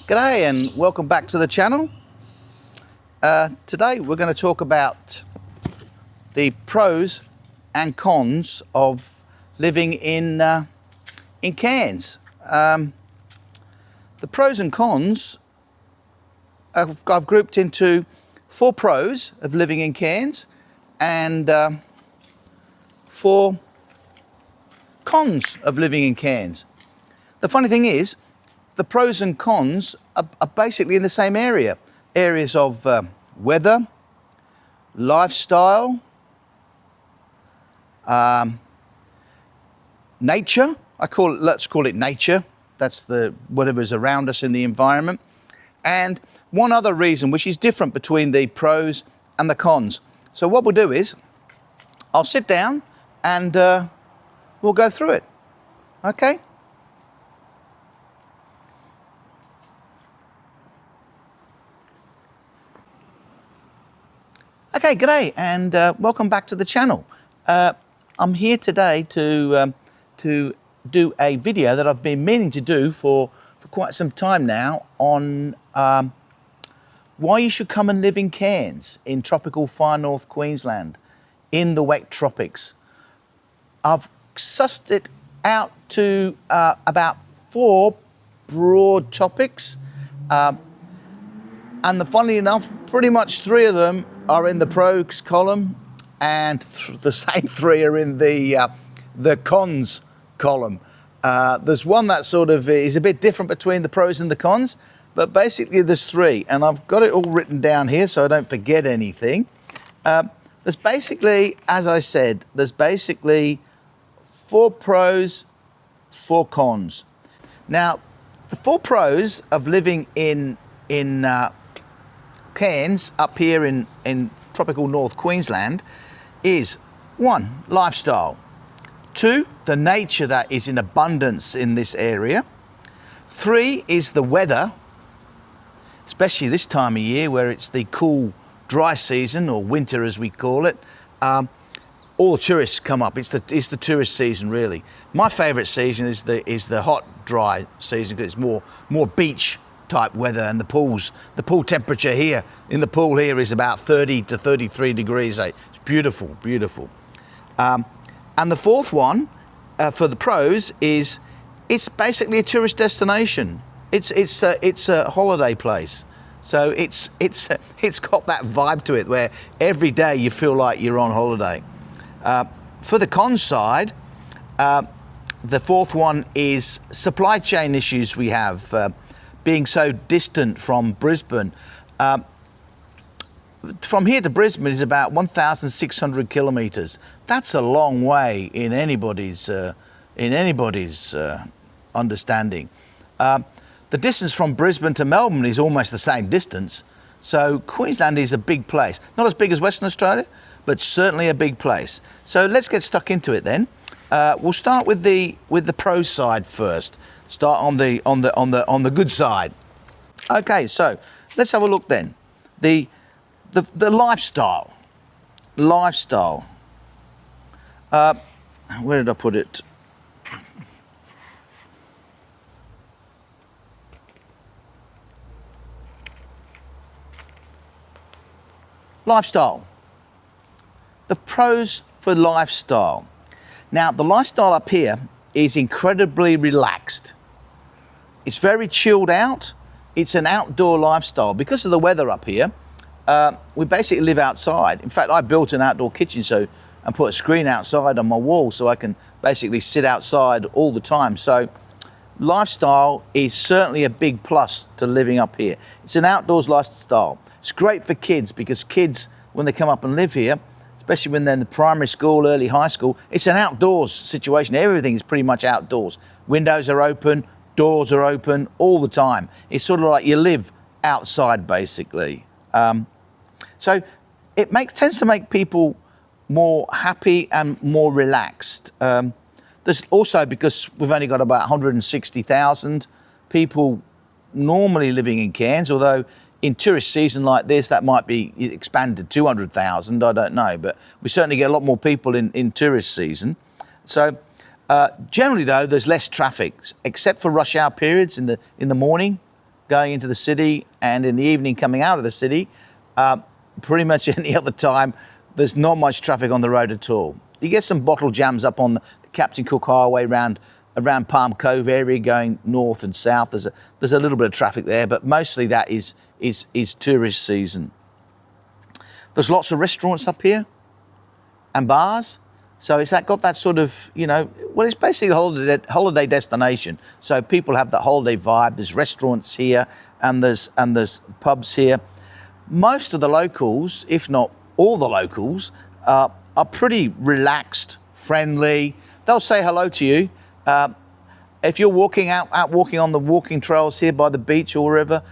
G'day and welcome back to the channel. Today we're going to talk about the pros and cons of living in Cairns. The pros and cons I've grouped into 4 pros of living in Cairns and 4 cons of living in Cairns. The funny thing is, the pros and cons are basically in the same area. Areas of weather, lifestyle, nature. Let's call it nature. That's whatever's around us in the environment. And one other reason, which is different between the pros and the cons. So what we'll do is, I'll sit down and we'll go through it. Okay? Okay, g'day and welcome back to the channel. I'm here today to do a video that I've been meaning to do for quite some time now on why you should come and live in Cairns in tropical far north Queensland in the wet tropics. I've sussed it out to about 4 broad topics and funnily enough, pretty much 3 of them are in the pros column and the same 3 are in the cons column. There's one that sort of is a bit different between the pros and the cons, but basically there's 3 and I've got it all written down here so I don't forget anything. There's basically, as I said, there's basically 4 pros, 4 cons. Now, the 4 pros of living in Cairns up here in tropical North Queensland is 1, lifestyle. 2, the nature that is in abundance in this area. 3 is the weather, especially this time of year where it's the cool, dry season, or winter as we call it. All the tourists come up. It's the tourist season really. My favourite season is the hot, dry season because it's more beach type weather, and the pool temperature here in the pool here is about 30 to 33 degrees. It's beautiful. And the 4th one for the pros is it's basically a tourist destination. It's a holiday place, so it's got that vibe to it where every day you feel like you're on holiday. For the con side, the 4th one is supply chain issues we have. Being so distant from Brisbane. From here to Brisbane is about 1,600 kilometres. That's a long way in anybody's understanding. The distance from Brisbane to Melbourne is almost the same distance. So Queensland is a big place. Not as big as Western Australia, but certainly a big place. So let's get stuck into it then. We'll start with the pro side first. Start on the good side. Okay, so let's have a look then. The lifestyle. Where did I put it? Lifestyle. The pros for lifestyle. Now, the lifestyle up here is incredibly relaxed. It's very chilled out. It's an outdoor lifestyle. Because of the weather up here, we basically live outside. In fact, I built an outdoor kitchen and put a screen outside on my wall so I can basically sit outside all the time. So lifestyle is certainly a big plus to living up here. It's an outdoors lifestyle. It's great for kids because kids, when they come up and live here, especially when they're in the primary school, early high school, it's an outdoors situation. Everything is pretty much outdoors. Windows are open, doors are open all the time. It's sort of like you live outside basically. So it tends to make people more happy and more relaxed. There's also, because we've only got about 160,000 people normally living in Cairns, although in tourist season like this, that might be expanded to 200,000, I don't know, but we certainly get a lot more people in tourist season. So generally though, there's less traffic, except for rush hour periods in the morning. going into the city and in the evening coming out of the city. Pretty much any other time, there's not much traffic on the road at all. You get some bottle jams up on the Captain Cook Highway around Palm Cove area going north and south. There's a little bit of traffic there, but mostly that is tourist season. There's lots of restaurants up here and bars. So it's got that sort of, well, it's basically a holiday destination. So people have that holiday vibe. There's restaurants here and there's pubs here. Most of the locals, if not all the locals, are pretty relaxed, friendly. They'll say hello to you. If you're walking out walking on the walking trails here by the beach or wherever,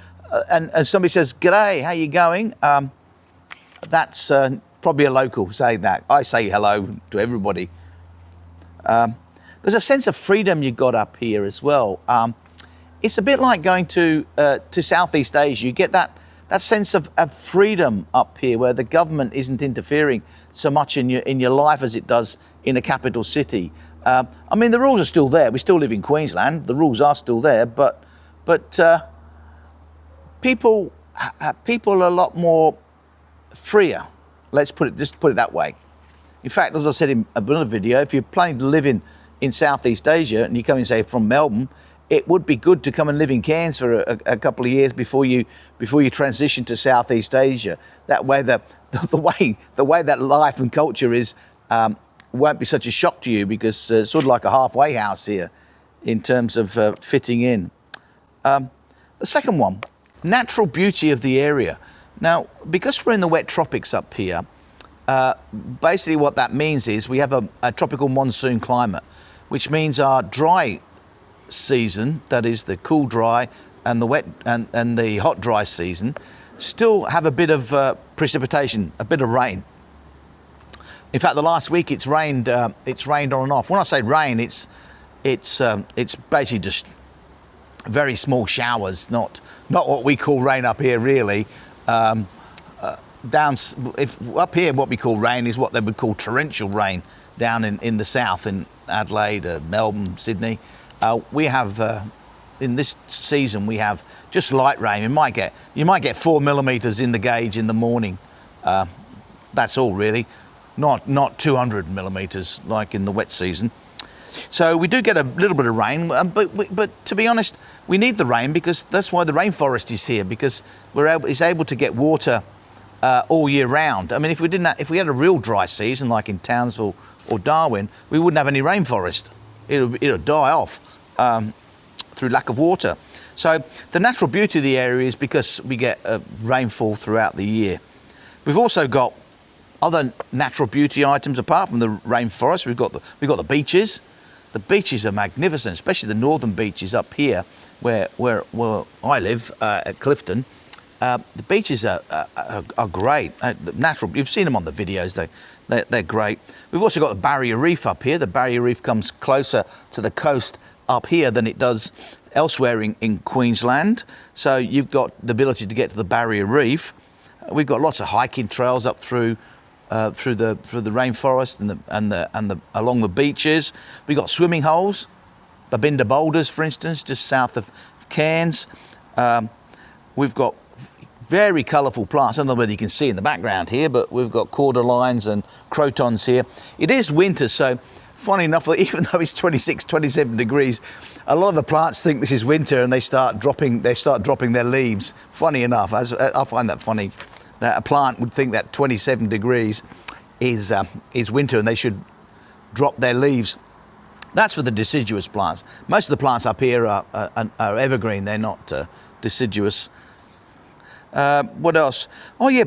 and somebody says, "G'day, how you going?" That's probably a local saying that. I say hello to everybody. There's a sense of freedom you got up here as well. It's a bit like going to Southeast Asia. You get that sense of freedom up here, where the government isn't interfering so much in your life as it does in a capital city. I mean, the rules are still there. We still live in Queensland. The rules are still there, but people are a lot more freer. Let's put it that way. In fact, as I said in another video, if you're planning to live in Southeast Asia and you come in, say, from Melbourne, it would be good to come and live in Cairns for a couple of years before you transition to Southeast Asia. That way, the way that life and culture is won't be such a shock to you, because it's sort of like a halfway house here in terms of fitting in. The second one, natural beauty of the area. Now, because we're in the wet tropics up here, basically what that means is we have a tropical monsoon climate, which means our dry season, that is the cool dry and the wet and the hot dry season, still have a bit of precipitation, a bit of rain. In fact, the last week it's rained on and off. When I say rain, it's basically just very small showers, not what we call rain up here really. Up here, what we call rain is what they would call torrential rain down in the south, in Adelaide, Melbourne, Sydney. We have in this season we have just light rain. You might get 4 millimeters in the gauge in the morning. That's all really, not 200 millimeters like in the wet season. So we do get a little bit of rain, but to be honest, we need the rain, because that's why the rainforest is here, because it's able to get water all year round. I mean, if we had a real dry season like in Townsville or Darwin, we wouldn't have any rainforest. It'll die off through lack of water. So the natural beauty of the area is because we get rainfall throughout the year. We've also got other natural beauty items apart from the rainforest. We've got the beaches. The beaches are magnificent, especially the northern beaches up here, where I live at Clifton. The beaches are great. Natural. You've seen them on the videos. They're great. We've also got the barrier reef up here. The barrier reef comes closer to the coast up here than it does elsewhere in Queensland. So you've got the ability to get to the barrier reef. We've got lots of hiking trails up through the rainforest and along the beaches. We've got swimming holes, Babinda Boulders, for instance, just south of Cairns. We've got very colourful plants. I don't know whether you can see in the background here, but we've got cordyline and crotons here. It is winter, so funny enough, even though it's 26, 27 degrees, a lot of the plants think this is winter and they start dropping their leaves. Funny enough, I find that funny, that a plant would think that 27 degrees is winter and they should drop their leaves. That's for the deciduous plants. Most of the plants up here are evergreen. They're not deciduous. What else? Oh yeah,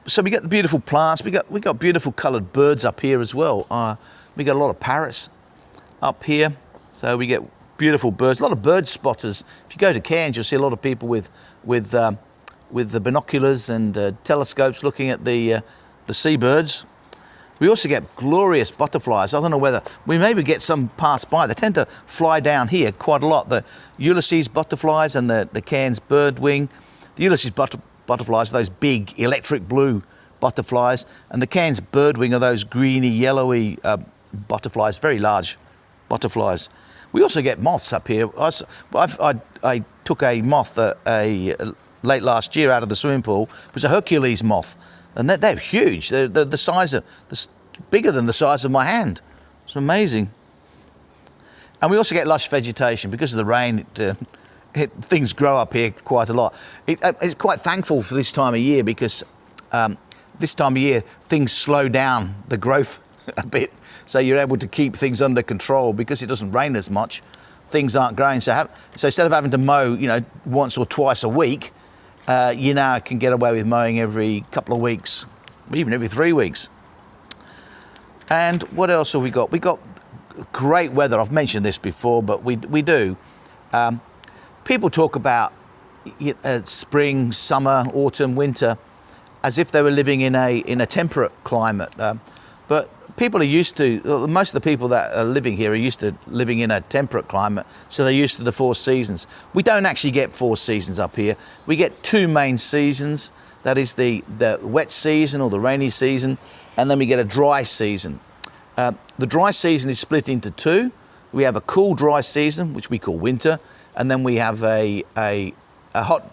so we get the beautiful plants. We got beautiful coloured birds up here as well. We got a lot of parrots up here, so we get beautiful birds. A lot of bird spotters. If you go to Cairns, you'll see a lot of people with the binoculars and telescopes looking at the seabirds. We also get glorious butterflies. I don't know whether we maybe get some pass by. They tend to fly down here quite a lot. The Ulysses butterflies and the Cairns birdwing. The Ulysses butterflies are those big electric blue butterflies, and the Cairns birdwing are those greeny, yellowy butterflies, very large butterflies. We also get moths up here. I took a moth late last year out of the swimming pool. It was a Hercules moth, and they're huge. They're the size of, bigger than the size of my hand. It's amazing. And we also get lush vegetation because of the rain. Things grow up here quite a lot. It's quite thankful for this time of year because this time of year things slow down the growth a bit, so you're able to keep things under control because it doesn't rain as much. Things aren't growing, so instead of having to mow, once or twice a week, you now can get away with mowing every couple of weeks, even every 3 weeks. And what else have we got? We got great weather. I've mentioned this before, but we do. People talk about spring, summer, autumn, winter, as if they were living in a temperate climate. But people are used to, most of the people that are living here are used to living in a temperate climate, so they're used to the 4 seasons. We don't actually get 4 seasons up here. We get 2 main seasons. That is the wet season or the rainy season, and then we get a dry season. The dry season is split into 2. We have a cool dry season, which we call winter, and then we have a hot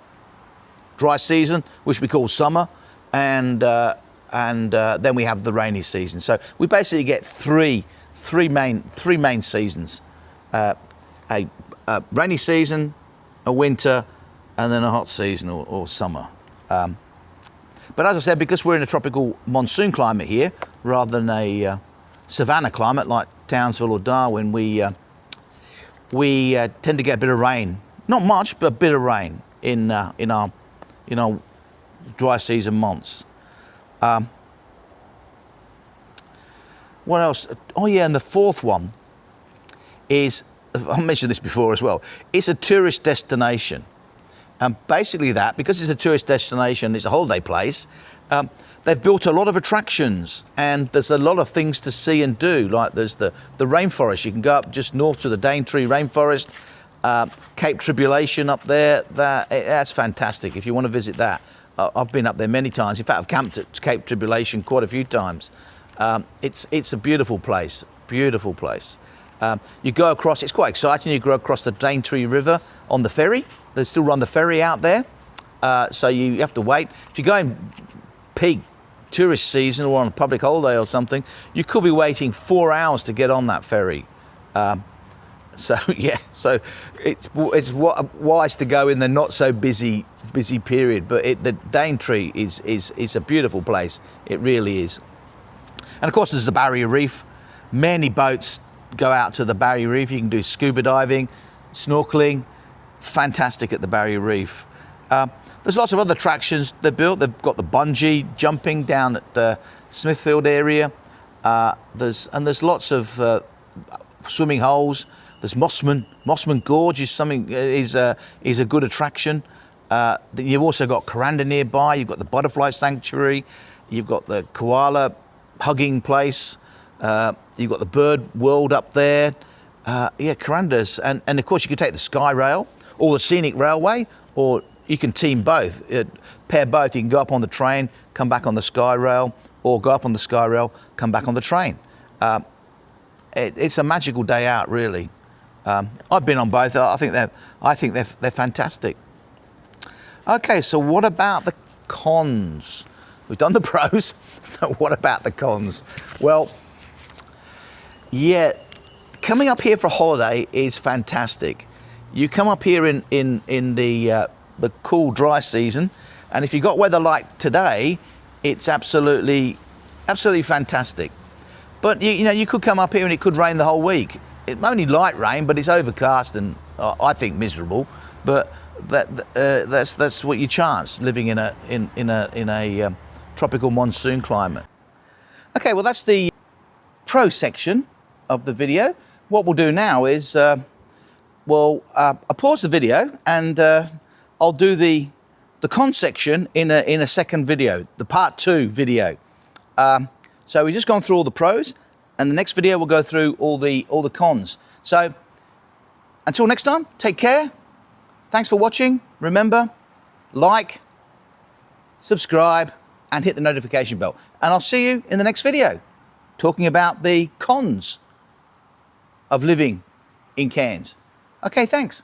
dry season, which we call summer, and then we have the rainy season. So we basically get three main seasons: a rainy season, a winter, and then a hot season or summer. But as I said, because we're in a tropical monsoon climate here, rather than a savanna climate like Townsville or Darwin, we tend to get a bit of rain. Not much, but a bit of rain in our dry season months. What else? Oh yeah, and the fourth one is, I mentioned this before as well, it's a tourist destination. And basically that, because it's a tourist destination, it's a holiday place, they've built a lot of attractions and there's a lot of things to see and do. Like there's the rainforest. You can go up just north to the Daintree rainforest, Cape Tribulation up there. That's fantastic if you want to visit that. I've been up there many times. In fact, I've camped at Cape Tribulation quite a few times. It's a beautiful place, beautiful place. You go across, it's quite exciting, you go across the Daintree River on the ferry. They still run the ferry out there, so you have to wait. If you go in peak tourist season or on a public holiday or something, you could be waiting 4 hours to get on that ferry. So yeah, so it's wise to go in the not so busy period. But the Daintree is a beautiful place. It really is. And of course, there's the Barrier Reef. Many boats go out to the Barrier Reef. You can do scuba diving, snorkeling. Fantastic at the Barrier Reef. There's lots of other attractions they built. They've got the bungee jumping down at the Smithfield area. There's lots of swimming holes. There's Mossman Gorge is a good attraction. You've also got Kuranda nearby. You've got the butterfly sanctuary. You've got the koala hugging place. You've got the bird world up there. Yeah, Kuranda's, and of course you could take the Sky Rail or the Scenic Railway, or you can team both, pair both. You can go up on the train, come back on the Sky Rail, or go up on the Sky Rail, come back on the train. It's a magical day out, really. I've been on both. I think they're fantastic. Okay, so what about the cons? We've done the pros. So what about the cons? Well, yeah, coming up here for a holiday is fantastic. You come up here in the cool dry season, and if you've got weather like today, it's absolutely fantastic. But you could come up here and it could rain the whole week. It's only light rain, but it's overcast and I think miserable. But that's what you chance living in a tropical monsoon climate. Okay, well that's the pro section of the video. What we'll do now is I'll pause the video and I'll do the con section in a second video, the part 2 video. So we've just gone through all the pros, and the next video we'll go through all the cons. So until next time, take care. Thanks for watching. Remember, like, subscribe, and hit the notification bell. And I'll see you in the next video, talking about the cons of living in Cairns. Okay, thanks.